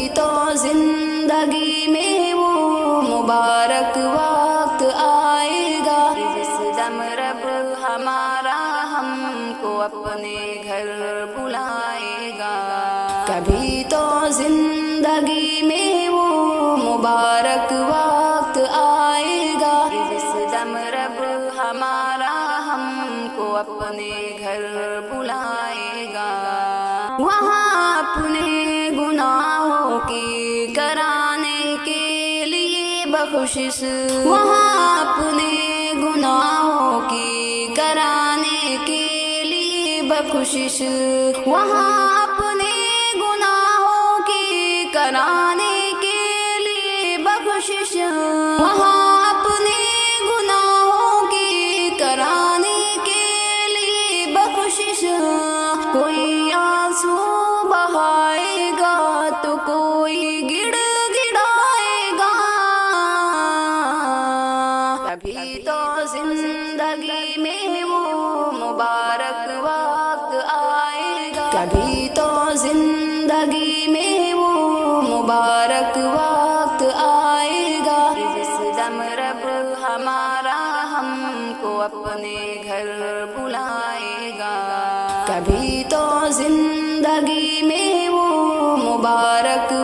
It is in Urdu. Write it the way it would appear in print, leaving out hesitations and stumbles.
کبھی تو زندگی میں وہ مبارک وقت آئے گا جس دم رب ہمارا ہم کو اپنے گھر بلائے گا. کبھی تو زندگی میں وہ مبارک وقت آئے گا جس دم رب ہمارا ہم کو اپنے گھر بلائے گا. وہاں اپنے گناہوں کی کرانے کے لیے بخشش، وہاں اپنے گناہوں کی کرانے کے لیے بخشش، وہاں اپنے گناہوں کی کرانے کے لیے بخشش، وہاں اپنے گناہوں کی کرانے کے لیے بخشش. کوئی آنسو بہائے گا تو کوئی گڑ گڑائے گا. کبھی تو زندگی میں وہ مبارک وقت آئے گا، کبھی تو زندگی میں وہ مبارک وقت آئے گا جس دم رب ہمارا ہم کو اپنے گھر بلائے گا. کبھی تو زندگی